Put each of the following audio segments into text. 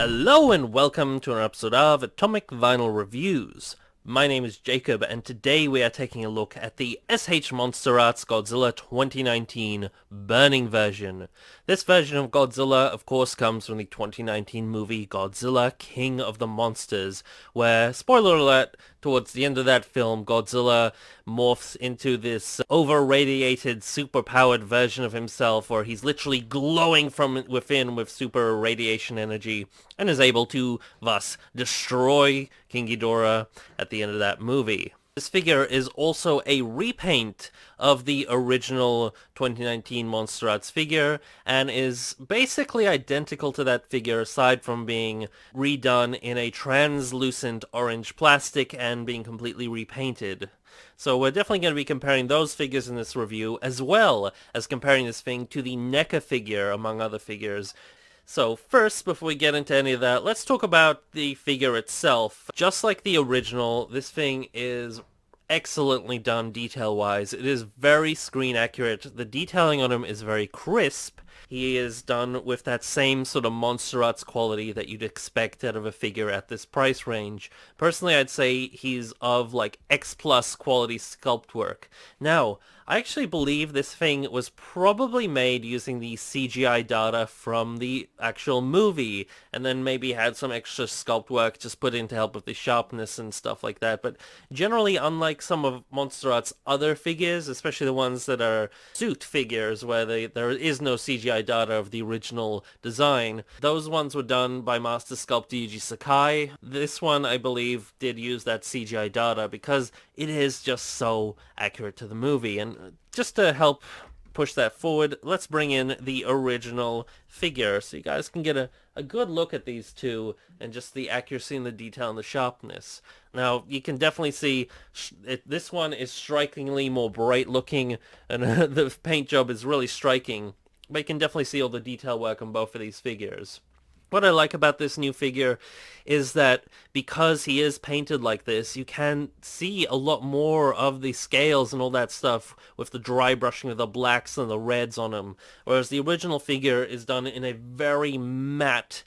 Hello and welcome to an episode of Atomic Vinyl Reviews. My name is Jacob and today we are taking a look at the MonsterArts Godzilla 2019 Burning version. This version of Godzilla of course comes from the 2019 movie Godzilla King of the Monsters, where, spoiler alert, towards the end of that film Godzilla morphs into this over-radiated, super-powered version of himself where he's literally glowing from within with super radiation energy and is able to thus destroy King Ghidorah at the end of that movie. This figure is also a repaint of the original 2019 MonsterArts figure and is basically identical to that figure aside from being redone in a translucent orange plastic and being completely repainted. So we're definitely going to be comparing those figures in this review as well as comparing this thing to the NECA figure among other figures. So first, before we get into any of that, let's talk about the figure itself. Just like the original, this thing is excellently done detail-wise. It is very screen accurate. The detailing on him is very crisp. He is done with that same sort of MonsterArts quality that you'd expect out of a figure at this price range. Personally, I'd say he's of like X plus quality sculpt work. Now, I actually believe this thing was probably made using the CGI data from the actual movie, and then maybe had some extra sculpt work just put in to help with the sharpness and stuff like that. But generally, unlike some of MonsterArts' other figures, especially the ones that are suit figures where there is no CGI data of the original design, those ones were done by Master Sculptor Yuji Sakai. This one, I believe, did use that CGI data because it is just so accurate to the movie. And just to help push that forward, let's bring in the original figure so you guys can get a good look at these two and just the accuracy and the detail and the sharpness. Now, you can definitely see this one is strikingly more bright looking and the paint job is really striking, but you can definitely see all the detail work on both of these figures. What I like about this new figure is that because he is painted like this, you can see a lot more of the scales and all that stuff with the dry brushing of the blacks and the reds on him. Whereas the original figure is done in a very matte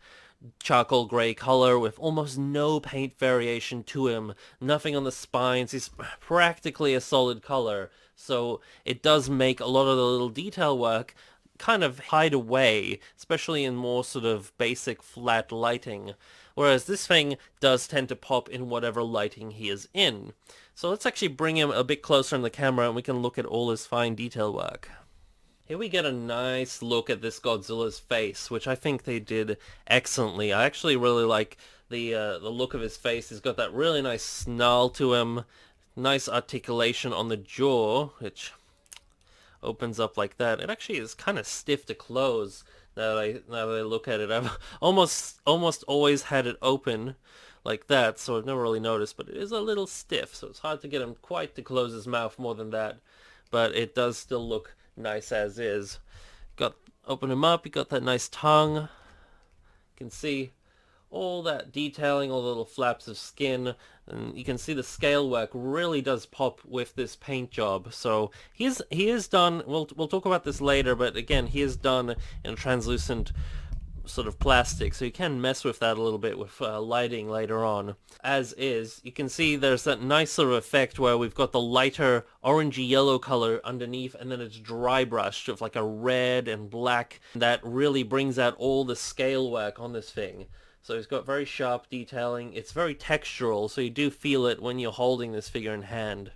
charcoal gray color with almost no paint variation to him. Nothing on the spines. He's practically a solid color. So it does make a lot of the little detail work kind of hide away, especially in more sort of basic flat lighting, whereas this thing does tend to pop in whatever lighting he is in. So let's actually bring him a bit closer in the camera and we can look at all his fine detail work. Here we get a nice look at this Godzilla's face, which I think they did excellently. I actually really like the look of his face. He's got that really nice snarl to him, nice articulation on the jaw, which opens up like that. It actually is kind of stiff to close now that I look at it. I've almost always had it open like that, so I've never really noticed, but it is a little stiff, so it's hard to get him quite to close his mouth more than that, but it does still look nice as is. Open him up, you got that nice tongue. You can see all that detailing, all the little flaps of skin, and you can see the scale work really does pop with this paint job. So he is done, we'll talk about this later, but again, he is done in a translucent sort of plastic, so you can mess with that a little bit with lighting later on. As is, you can see there's that nice sort of effect where we've got the lighter orangey yellow color underneath and then it's dry brushed with like a red and black. That really brings out all the scale work on this thing. So he's got very sharp detailing. It's very textural, so you do feel it when you're holding this figure in hand.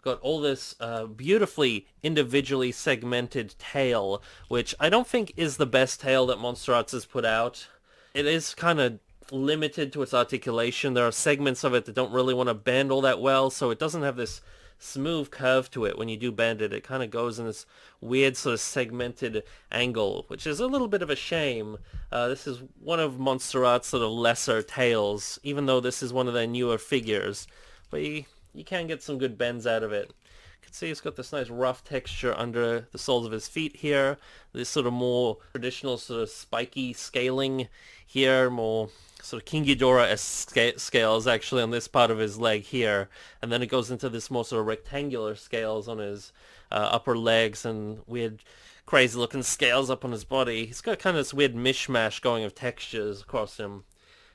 Got all this beautifully individually segmented tail, which I don't think is the best tail that MonsterArts has put out. It is kind of limited to its articulation. There are segments of it that don't really want to bend all that well, so it doesn't have this smooth curve to it when you do bend it. It kind of goes in this weird sort of segmented angle, which is a little bit of a shame. This is one of MonsterArts' sort of lesser tails, even though this is one of their newer figures. But you can get some good bends out of it. You can see it's got this nice rough texture under the soles of his feet here. This sort of more traditional sort of spiky scaling here, more sort of King Ghidorah-esque scales actually on this part of his leg here, and then it goes into this more sort of rectangular scales on his upper legs and weird crazy looking scales up on his body. He's got kind of this weird mishmash going of textures across him.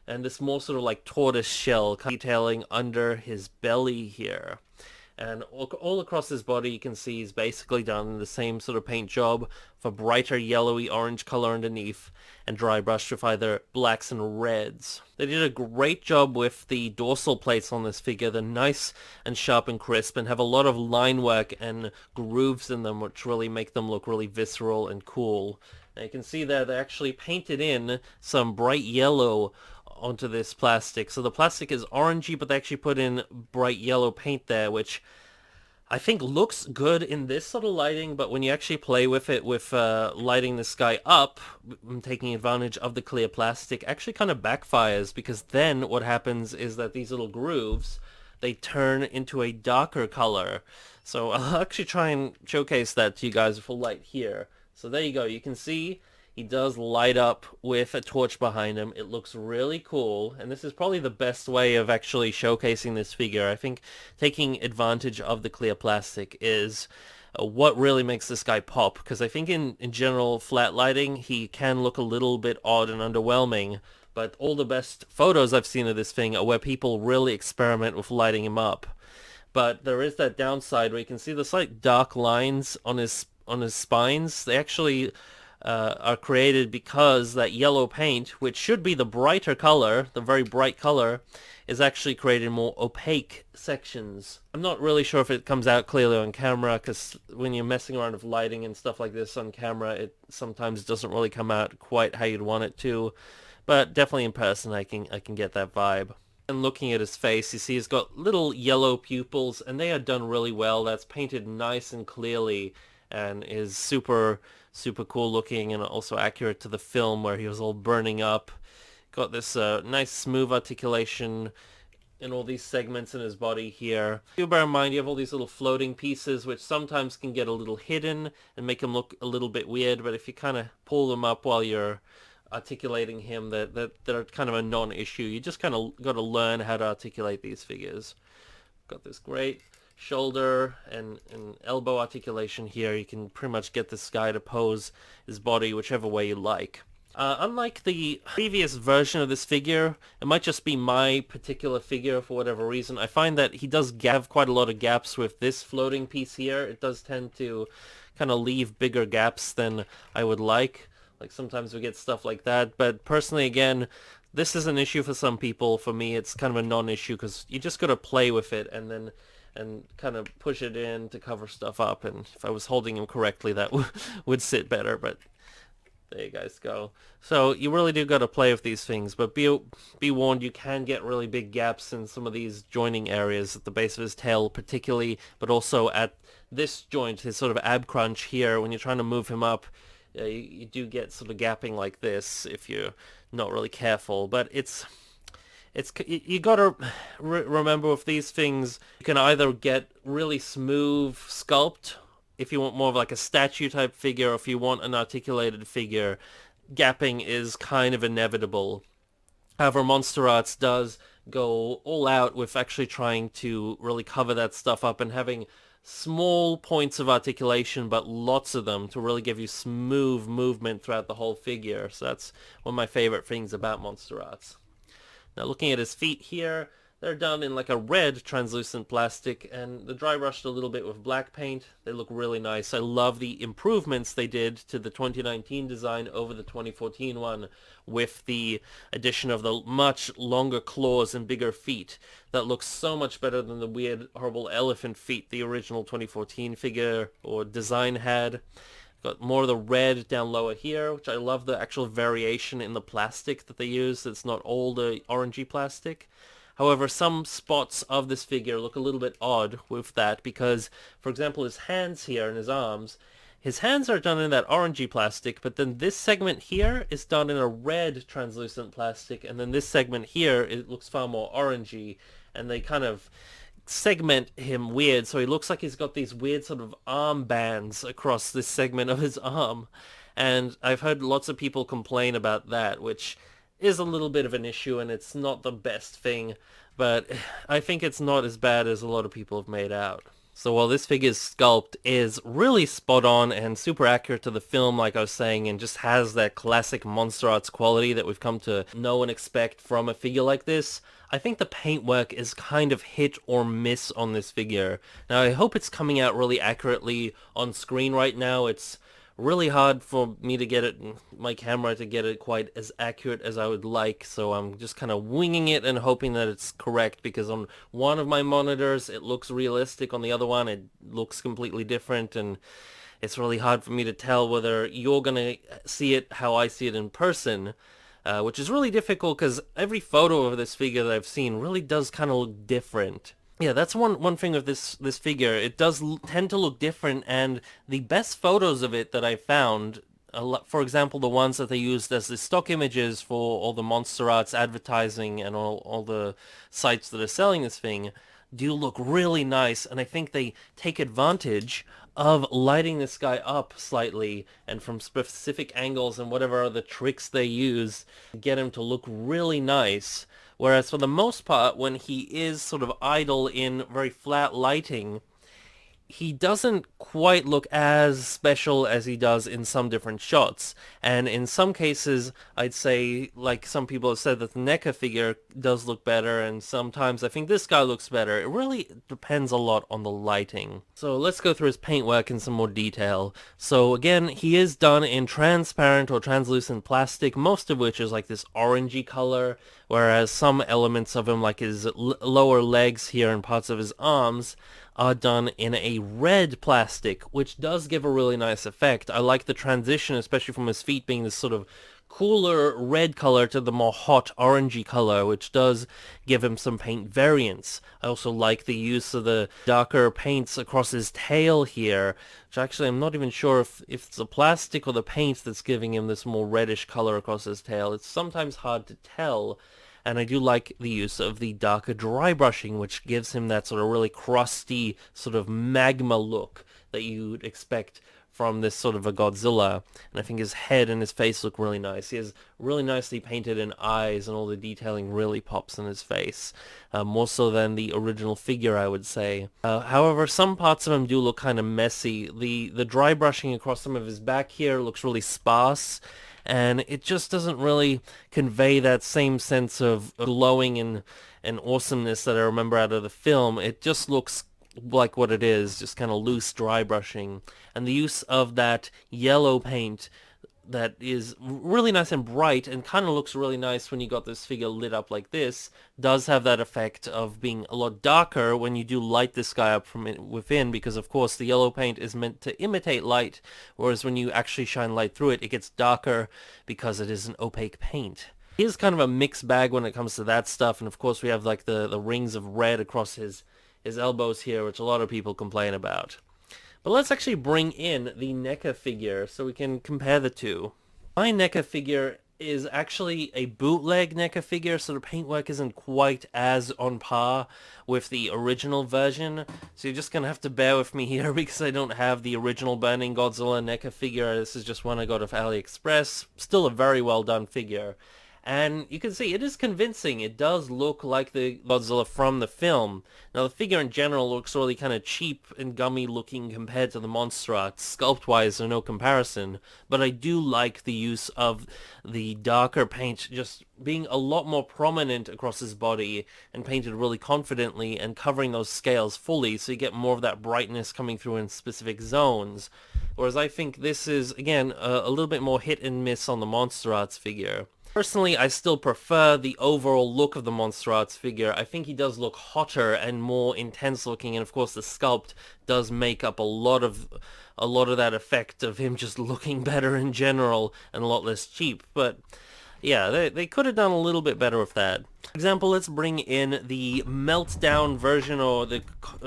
and this more sort of like tortoise shell detailing under his belly here. And all across his body you can see he's basically done the same sort of paint job for brighter yellowy orange color underneath and dry brushed with either blacks and reds. They did a great job with the dorsal plates on this figure. They're nice and sharp and crisp and have a lot of line work and grooves in them which really make them look really visceral and cool. Now you can see there they actually painted in some bright yellow onto this plastic. So the plastic is orangey, but they actually put in bright yellow paint there, which I think looks good in this sort of lighting, but when you actually play with it with lighting this guy up, taking advantage of the clear plastic, actually kind of backfires, because then what happens is that these little grooves, they turn into a darker color. So I'll actually try and showcase that to you guys with a light here. So there you go, you can see he does light up with a torch behind him. It looks really cool, and this is probably the best way of actually showcasing this figure. I think taking advantage of the clear plastic is what really makes this guy pop, because I think in general flat lighting he can look a little bit odd and underwhelming, but all the best photos I've seen of this thing are where people really experiment with lighting him up. But there is that downside where you can see the slight dark lines on his spines. They actually are created because that yellow paint, which should be the brighter color, the very bright color, is actually created in more opaque sections. I'm not really sure if it comes out clearly on camera, because when you're messing around with lighting and stuff like this on camera, it sometimes doesn't really come out quite how you'd want it to. But definitely in person I can get that vibe. And looking at his face, you see he's got little yellow pupils, and they are done really well. That's painted nice and clearly, and is super cool looking and also accurate to the film where he was all burning up. Got this nice smooth articulation in all these segments in his body here. Do bear in mind you have all these little floating pieces which sometimes can get a little hidden and make him look a little bit weird, but if you kind of pull them up while you're articulating him, that are kind of a non-issue. You just kind of got to learn how to articulate these figures. Got this great shoulder and elbow articulation here. You can pretty much get this guy to pose his body whichever way you like. Unlike the previous version of this figure, it might just be my particular figure for whatever reason, I find that he does have quite a lot of gaps with this floating piece here. It does tend to kind of leave bigger gaps than I would like. Like sometimes we get stuff like that, but personally again, this is an issue for some people. For me it's kind of a non-issue because you just got to play with it and kind of push it in to cover stuff up, and if I was holding him correctly that would sit better, but there you guys go. So you really do got to play with these things, but be warned, you can get really big gaps in some of these joining areas at the base of his tail particularly, but also at this joint, his sort of ab crunch here. When you're trying to move him up, you do get sort of gapping like this if you're not really careful, but you gotta remember with these things, you can either get really smooth sculpt if you want more of like a statue type figure, or if you want an articulated figure, gapping is kind of inevitable. However, MonsterArts does go all out with actually trying to really cover that stuff up and having small points of articulation, but lots of them to really give you smooth movement throughout the whole figure. So that's one of my favorite things about MonsterArts. Now looking at his feet here, they're done in like a red translucent plastic, and they're dry brushed a little bit with black paint. They look really nice. I love the improvements they did to the 2019 design over the 2014 one, with the addition of the much longer claws and bigger feet. That looks so much better than the weird, horrible elephant feet the original 2014 figure or design had. Got more of the red down lower here, which I love the actual variation in the plastic that they use. It's not all the orangey plastic. However, some spots of this figure look a little bit odd with that because, for example, his hands here and his hands are done in that orangey plastic, but then this segment here is done in a red translucent plastic, and then this segment here, it looks far more orangey, and they kind of segment him weird, so he looks like he's got these weird sort of arm bands across this segment of his arm, and I've heard lots of people complain about that, which is a little bit of an issue, and it's not the best thing, but I think it's not as bad as a lot of people have made out. So while this figure's sculpt is really spot on and super accurate to the film, like I was saying, and just has that classic MonsterArts quality that we've come to know and expect from a figure like this, I think the paintwork is kind of hit or miss on this figure. Now I hope it's coming out really accurately on screen right now. It's really hard for me to get it, my camera to get it quite as accurate as I would like, so I'm just kind of winging it and hoping that it's correct, because on one of my monitors it looks realistic, on the other one it looks completely different, and it's really hard for me to tell whether you're gonna see it how I see it in person, which is really difficult because every photo of this figure that I've seen really does kind of look different. Yeah, that's one thing with this figure. It does tend to look different, and the best photos of it that I found, for example, the ones that they used as the stock images for all the MonsterArts advertising and all the sites that are selling this thing, do look really nice, and I think they take advantage of lighting this guy up slightly and from specific angles and whatever other tricks they use get him to look really nice. Whereas for the most part, when he is sort of idle in very flat lighting, he doesn't quite look as special as he does in some different shots. And in some cases, I'd say, like some people have said, that the NECA figure does look better, and sometimes I think this guy looks better. It really depends a lot on the lighting. So let's go through his paintwork in some more detail. So again, he is done in transparent or translucent plastic, most of which is like this orangey color, whereas some elements of him, like his lower legs here and parts of his arms, are done in a red plastic, which does give a really nice effect. I like the transition, especially from his feet being this sort of cooler red color to the more hot orangey color, which does give him some paint variance. I also like the use of the darker paints across his tail here, which actually I'm not even sure if it's the plastic or the paint that's giving him this more reddish color across his tail. It's sometimes hard to tell. And I do like the use of the darker dry brushing, which gives him that sort of really crusty, sort of magma look that you'd expect from this sort of a Godzilla. And I think his head and his face look really nice. He has really nicely painted in eyes, and all the detailing really pops in his face. More so than the original figure, I would say. However, some parts of him do look kind of messy. The dry brushing across some of his back here looks really sparse, and it just doesn't really convey that same sense of glowing and awesomeness that I remember out of the film. It just looks like what it is, just kind of loose dry brushing. And the use of that yellow paint that is really nice and bright and kind of looks really nice when you got this figure lit up like this, does have that effect of being a lot darker when you do light this guy up from within, because of course the yellow paint is meant to imitate light, whereas when you actually shine light through it, it gets darker because it is an opaque paint. He is kind of a mixed bag when it comes to that stuff, and of course we have like the rings of red across his elbows here, which a lot of people complain about. But let's actually bring in the NECA figure so we can compare the two. My NECA figure is actually a bootleg NECA figure, so the paintwork isn't quite as on par with the original version. So you're just going to have to bear with me here because I don't have the original Burning Godzilla NECA figure. This is just one I got off AliExpress. Still a very well done figure. And you can see it is convincing. It does look like the Godzilla from the film. Now the figure in general looks really kind of cheap and gummy looking compared to the MonsterArts. Sculpt-wise, there's no comparison. But I do like the use of the darker paint just being a lot more prominent across his body and painted really confidently and covering those scales fully, so you get more of that brightness coming through in specific zones. Whereas I think this is, again, a little bit more hit and miss on the MonsterArts figure. Personally, I still prefer the overall look of the MonsterArts figure. I think he does look hotter and more intense looking, and of course the sculpt does make up a lot of that effect of him just looking better in general and a lot less cheap. But yeah, they could have done a little bit better with that. For example, let's bring in the Meltdown version, or the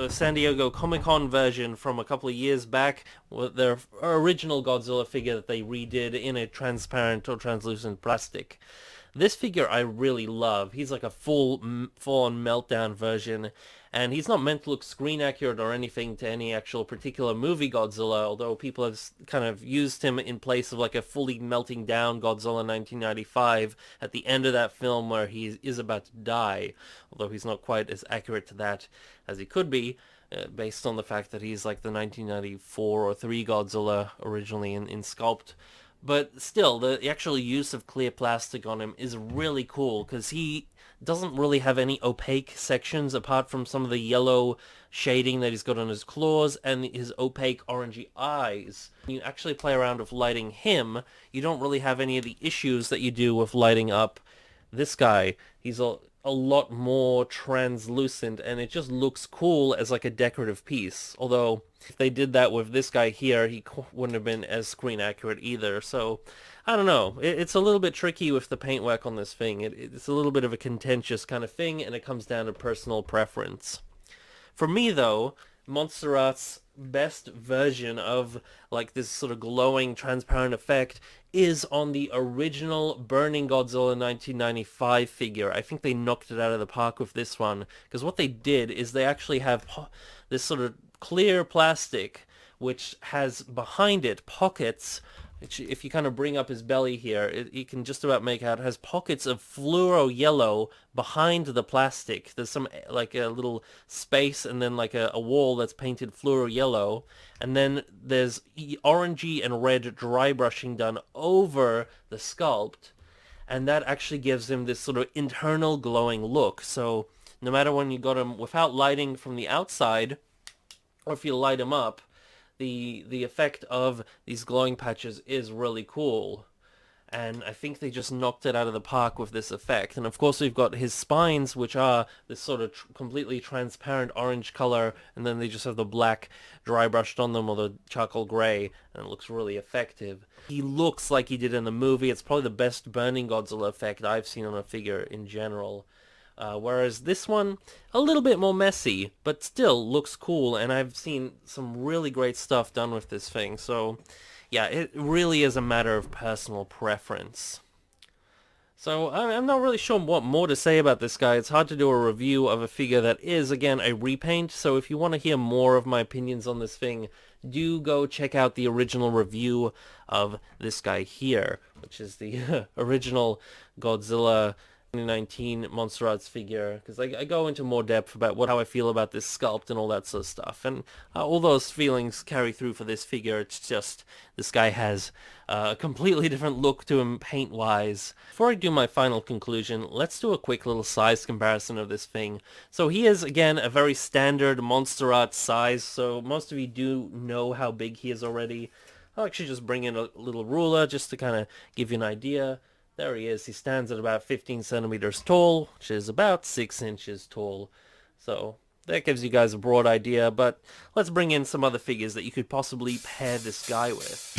San Diego Comic-Con version from a couple of years back, with their original Godzilla figure that they redid in a transparent or translucent plastic. This figure I really love. He's like a full-on Meltdown version, and he's not meant to look screen accurate or anything to any actual particular movie Godzilla, although people have kind of used him in place of like a fully melting down Godzilla 1995 at the end of that film where he is about to die, although he's not quite as accurate to that as he could be. based on the fact that he's like the 1994 or 3 Godzilla originally in sculpt. But still, the actual use of clear plastic on him is really cool because he doesn't really have any opaque sections apart from some of the yellow shading that he's got on his claws and his opaque orangey eyes. When you actually play around with lighting him, you don't really have any of the issues that you do with lighting up this guy. He's a lot more translucent, and it just looks cool as like a decorative piece. Although if they did that with this guy here, he wouldn't have been as screen accurate either. So I don't know. It's a little bit tricky with the paintwork on this thing. It's a little bit of a contentious kind of thing, and it comes down to personal preference. For me, though, MonsterArts' best version of like this sort of glowing, transparent effect is on the original Burning Godzilla 1995 figure. I think they knocked it out of the park with this one, because what they did is they actually have this sort of clear plastic which has behind it pockets which, if you kind of bring up his belly here, you can just about make out, has pockets of fluoro yellow behind the plastic. There's some, like a little space and then like a wall that's painted fluoro yellow. And then there's orangey and red dry brushing done over the sculpt. And that actually gives him this sort of internal glowing look. So no matter when you got him without lighting from the outside, or if you light him up, the effect of these glowing patches is really cool. And I think they just knocked it out of the park with this effect. And of course we've got his spines, which are this sort of completely transparent orange color, and then they just have the black dry brushed on them, or the charcoal gray, and it looks really effective. He looks like he did in the movie. It's probably the best Burning Godzilla effect I've seen on a figure in general. Whereas this one, a little bit more messy, but still looks cool, and I've seen some really great stuff done with this thing, so yeah, it really is a matter of personal preference. So I'm not really sure what more to say about this guy. It's hard to do a review of a figure that is, again, a repaint, so if you want to hear more of my opinions on this thing, do go check out the original review of this guy here, which is the original Godzilla 2019 MonsterArts figure, because I go into more depth about how I feel about this sculpt and all that sort of stuff, and all those feelings carry through for this figure. It's just this guy has a completely different look to him paint-wise. Before I do my final conclusion, let's do a quick little size comparison of this thing. So he is, again, a very standard MonsterArts size, so most of you do know how big he is already. I'll actually just bring in a little ruler just to kind of give you an idea. There he is. He stands at about 15 centimeters tall, which is about 6 inches tall. So that gives you guys a broad idea, but let's bring in some other figures that you could possibly pair this guy with.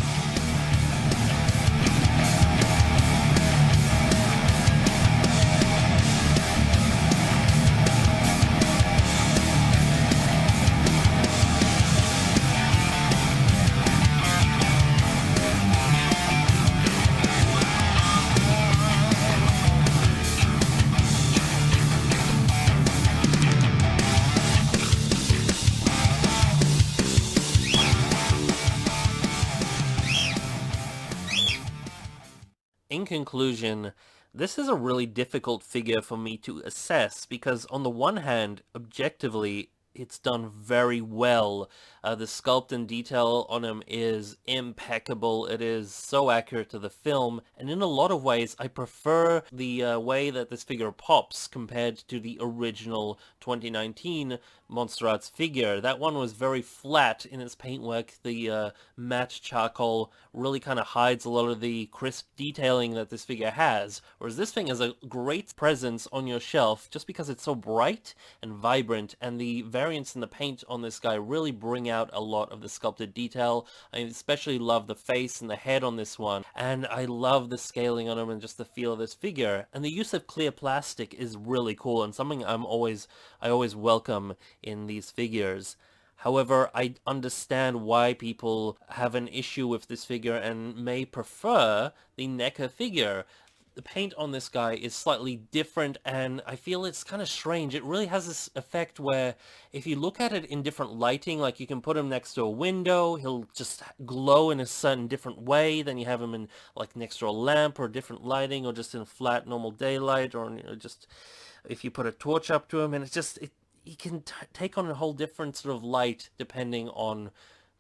In conclusion, this is a really difficult figure for me to assess because on the one hand, objectively, it's done very well. The sculpt and detail on him is impeccable. It is so accurate to the film, and in a lot of ways, I prefer the way that this figure pops compared to the original 2019 MonsterArts figure. That one was very flat in its paintwork. The matte charcoal really kind of hides a lot of the crisp detailing that this figure has, whereas this thing has a great presence on your shelf just because it's so bright and vibrant, and the variants in the paint on this guy really bring out a lot of the sculpted detail. I especially love the face and the head on this one, and I love the scaling on him and just the feel of this figure, and the use of clear plastic is really cool and something I always welcome in these figures. However, I understand why people have an issue with this figure and may prefer the NECA figure. The paint on this guy is slightly different, and I feel it's kind of strange. It really has this effect where if you look at it in different lighting, like you can put him next to a window, he'll just glow in a certain different way. Then you have him in like next to a lamp or different lighting, or just in flat normal daylight, or just if you put a torch up to him, and he can take on a whole different sort of light depending on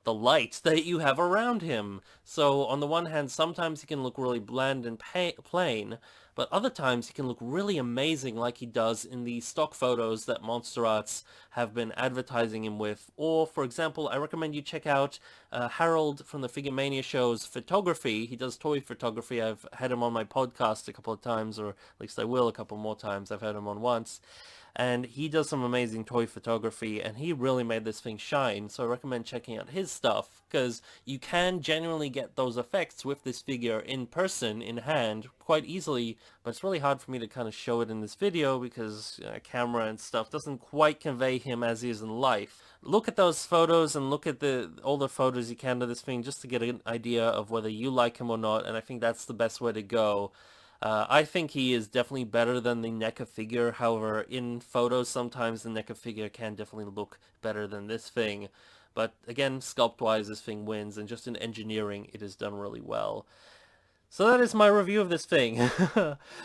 the light that you have around him. So on the one hand, sometimes he can look really bland and plain, but other times he can look really amazing like he does in the stock photos that MonsterArts have been advertising him with. Or, for example, I recommend you check out Harold from the Figure Mania show's photography. He does toy photography. I've had him on my podcast a couple of times, or at least I will a couple more times. I've had him on once. And he does some amazing toy photography, and he really made this thing shine, so I recommend checking out his stuff, because you can genuinely get those effects with this figure in person, in hand, quite easily, but it's really hard for me to kind of show it in this video, because camera and stuff doesn't quite convey him as he is in life. Look at those photos, and look at all the photos you can of this thing, just to get an idea of whether you like him or not, and I think that's the best way to go. I think he is definitely better than the NECA figure. However, in photos, sometimes the NECA figure can definitely look better than this thing. But again, sculpt-wise, this thing wins, and just in engineering, it is done really well. So that is my review of this thing.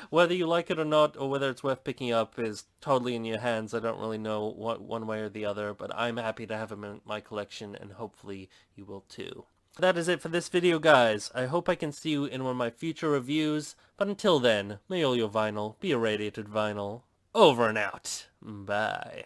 Whether you like it or not, or whether it's worth picking up, is totally in your hands. I don't really know one way or the other, but I'm happy to have him in my collection, and hopefully you will too. That is it for this video, guys. I hope I can see you in one of my future reviews, but until then, may all your vinyl be irradiated vinyl. Over and out. Bye.